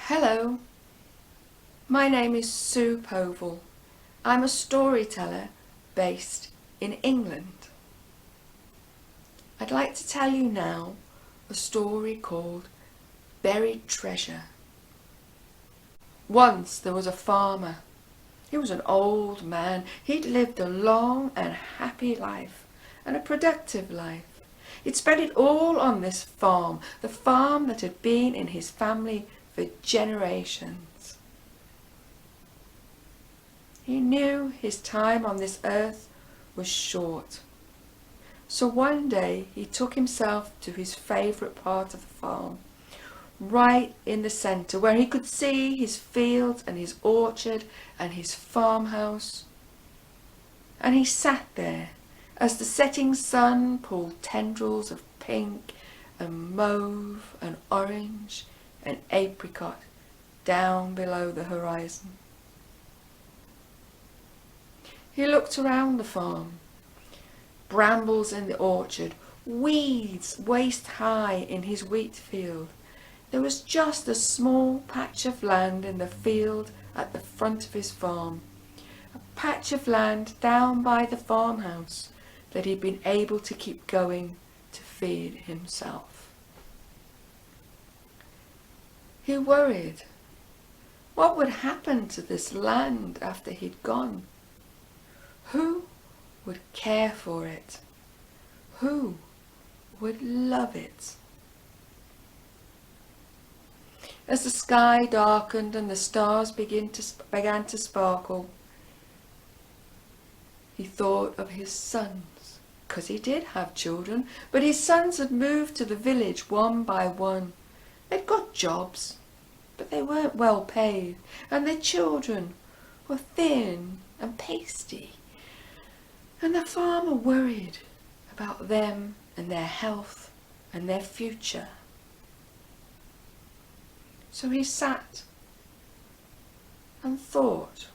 Hello, my name is Sue Povell. I'm a storyteller based in England. I'd like to tell you now a story called Buried Treasure. Once there was a farmer. He was an old man. He'd lived a long and happy life and a productive life. He'd spent it all on this farm, the farm that had been in his family for generations. He knew his time on this earth was short. So one day he took himself to his favourite part of the farm, right in the centre, where he could see his fields and his orchard and his farmhouse. And he sat there as the setting sun pulled tendrils of pink and mauve and orange and apricot down below the horizon. He looked around the farm. Brambles in the orchard, weeds waist high in his wheat field. There was just a small patch of land in the field at the front of his farm, a patch of land down by the farmhouse that he'd been able to keep going to feed himself. He worried. What would happen to this land after he'd gone? Who would care for it? Who would love it? As the sky darkened and the stars began to sparkle, he thought of his sons, because he did have children, but his sons had moved to the village one by one. They'd got jobs, but they weren't well paid, and their children were thin and pasty. And the farmer worried about them and their health and their future. So he sat and thought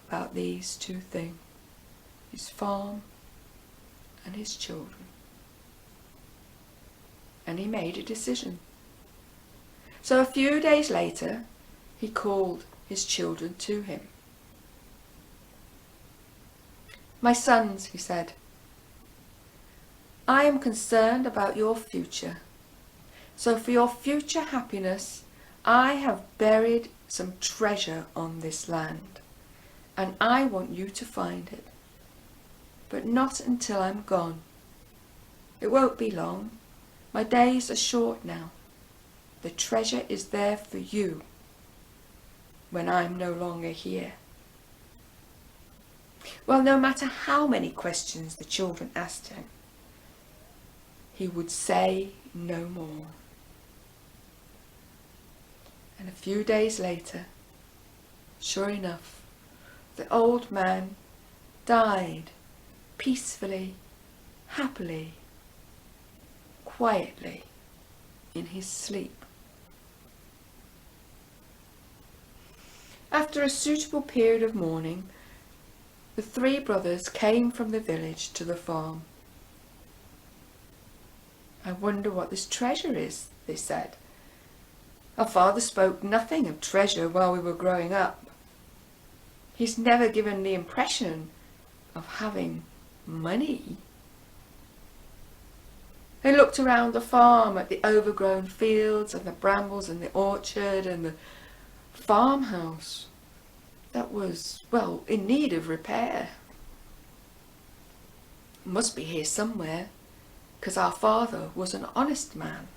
about these two things, his farm and his children. And he made a decision. So a few days later, he called his children to him. "My sons," he said, "I am concerned about your future. So for your future happiness, I have buried some treasure on this land, and I want you to find it. But not until I'm gone. It won't be long. My days are short now. The treasure is there for you when I'm no longer here." Well, no matter how many questions the children asked him, he would say no more. And a few days later, sure enough, the old man died peacefully, happily, quietly in his sleep. After a suitable period of mourning, the three brothers came from the village to the farm. "I wonder what this treasure is," they said. "Our father spoke nothing of treasure while we were growing up. He's never given the impression of having money." They looked around the farm at the overgrown fields and the brambles and the orchard and the farmhouse that was, well, in need of repair. "It must be here somewhere, because our father was an honest man."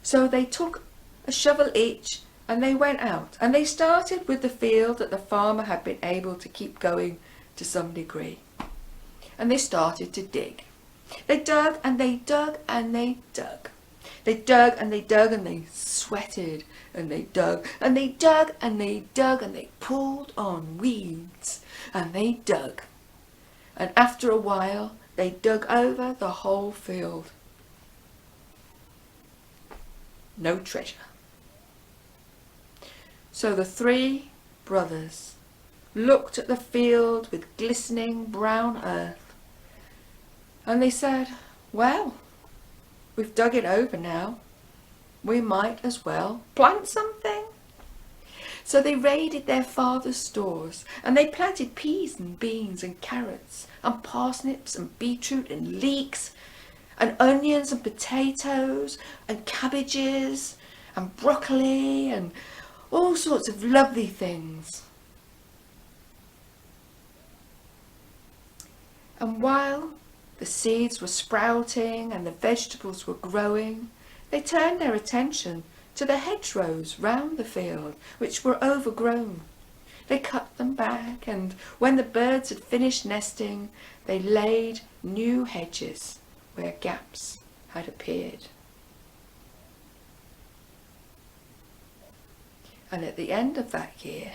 So they took a shovel each and they went out, and they started with the field that the farmer had been able to keep going to some degree. And they started to dig. They dug and they dug and they dug. They dug and they dug and they sweated, and they dug and they dug and they dug and they pulled on weeds and they dug. And after a while they dug over the whole field. No treasure. So the three brothers looked at the field with glistening brown earth, and they said, "Well, we've dug it over now. we might as well plant something. So they raided their father's stores and they planted peas and beans and carrots and parsnips and beetroot and leeks and onions and potatoes and cabbages and broccoli and all sorts of lovely things. And while the seeds were sprouting and the vegetables were growing, they turned their attention to the hedgerows round the field, which were overgrown. They cut them back, and when the birds had finished nesting, they laid new hedges where gaps had appeared. And at the end of that year,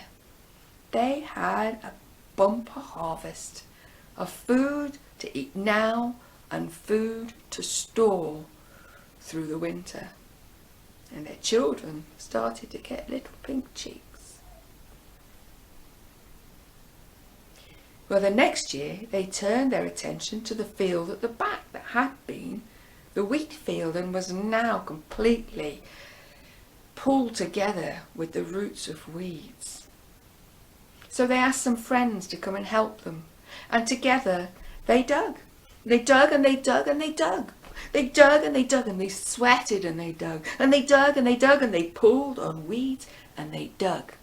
they had a bumper harvest of food to eat now and food to store through the winter. And their children started to get little pink cheeks. Well, the next year they turned their attention to the field at the back that had been the wheat field and was now completely pulled together with the roots of weeds. So they asked some friends to come and help them, and together they dug. They dug and they dug and they dug. They dug and they dug and they sweated and they dug. And they dug and they dug and they pulled on weeds and they dug.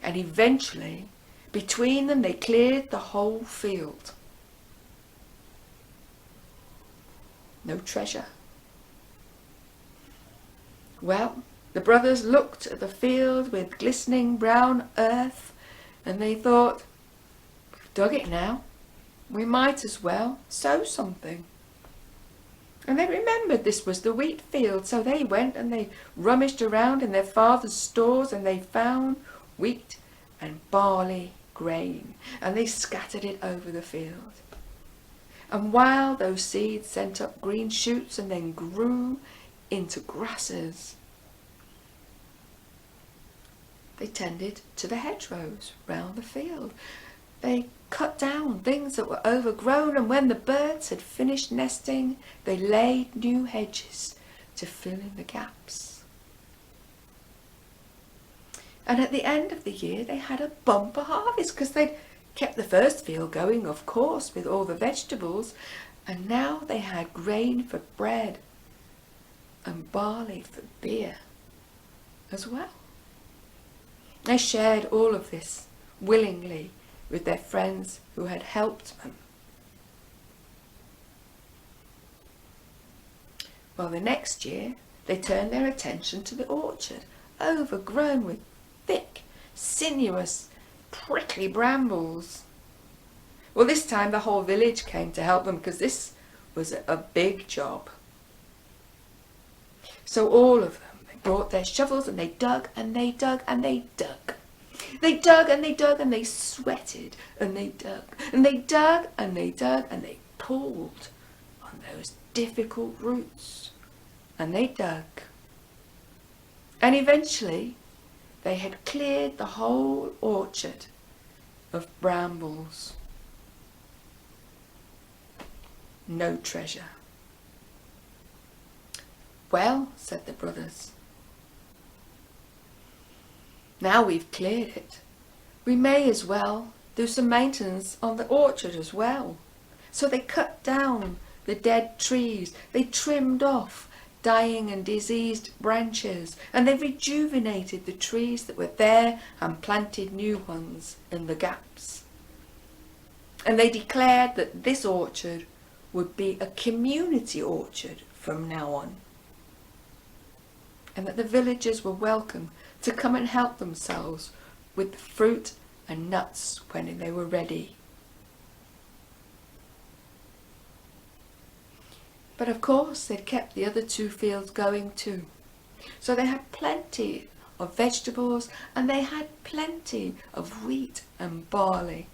And eventually, between them, they cleared the whole field. No treasure. Well, the brothers looked at the field with glistening brown earth and they thought, we've dug it now. We might as well sow something. And they remembered this was the wheat field, so they went and they rummaged around in their father's stores and they found wheat and barley grain, and they scattered it over the field. And while those seeds sent up green shoots and then grew into grasses, they tended to the hedgerows round the field. They cut down things that were overgrown, and when the birds had finished nesting, they laid new hedges to fill in the gaps. And at the end of the year, they had a bumper harvest because they'd kept the first field going, of course, with all the vegetables, and now they had grain for bread and barley for beer as well. They shared all of this willingly with their friends who had helped them. Well, the next year they turned their attention to the orchard, overgrown with thick, sinuous, prickly brambles. Well, this time the whole village came to help them because this was a big job. So all of them, they brought their shovels and they dug and they dug and they dug. They dug and they dug and they sweated and they dug and they dug and they dug and they pulled on those difficult roots and they dug. And eventually they had cleared the whole orchard of brambles. No treasure. Well, said the brothers, now we've cleared it, we may as well do some maintenance on the orchard as well. So they cut down the dead trees, they trimmed off dying and diseased branches, and they rejuvenated the trees that were there and planted new ones in the gaps. And they declared that this orchard would be a community orchard from now on, and that the villagers were welcome to come and help themselves with the fruit and nuts when they were ready. But of course they'd kept the other two fields going too. So they had plenty of vegetables and they had plenty of wheat and barley.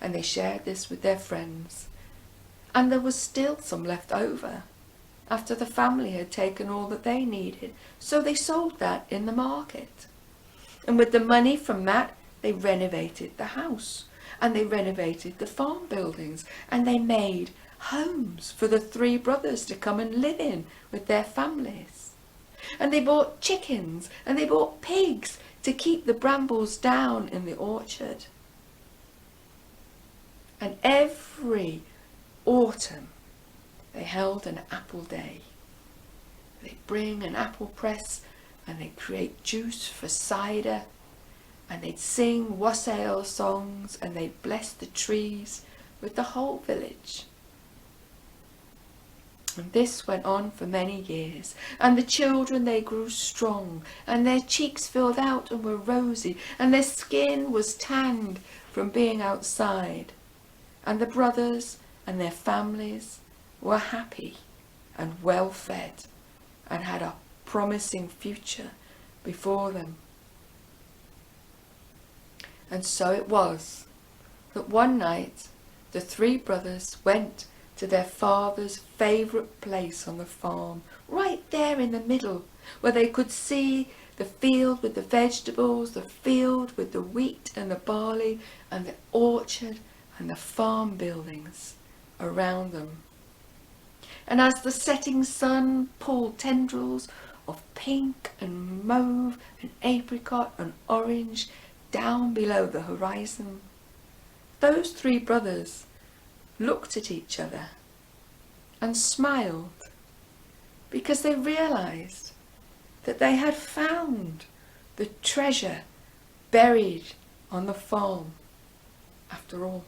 And they shared this with their friends. And there was still some left over after the family had taken all that they needed. So they sold that in the market. And with the money from that, they renovated the house and they renovated the farm buildings and they made homes for the three brothers to come and live in with their families. And they bought chickens and they bought pigs to keep the brambles down in the orchard. And every autumn they held an apple day. They bring an apple press and they create juice for cider, and they'd sing wassail songs and they'd bless the trees with the whole village. And this went on for many years, and the children, they grew strong, and their cheeks filled out and were rosy, and their skin was tanned from being outside. And the brothers and their families were happy and well fed and had a promising future before them. And so it was that one night the three brothers went to their father's favourite place on the farm, right there in the middle, where they could see the field with the vegetables, the field with the wheat and the barley, and the orchard and the farm buildings around them. And as the setting sun pulled tendrils of pink and mauve and apricot and orange down below the horizon, those three brothers looked at each other and smiled, because they realized that they had found the treasure buried on the farm after all.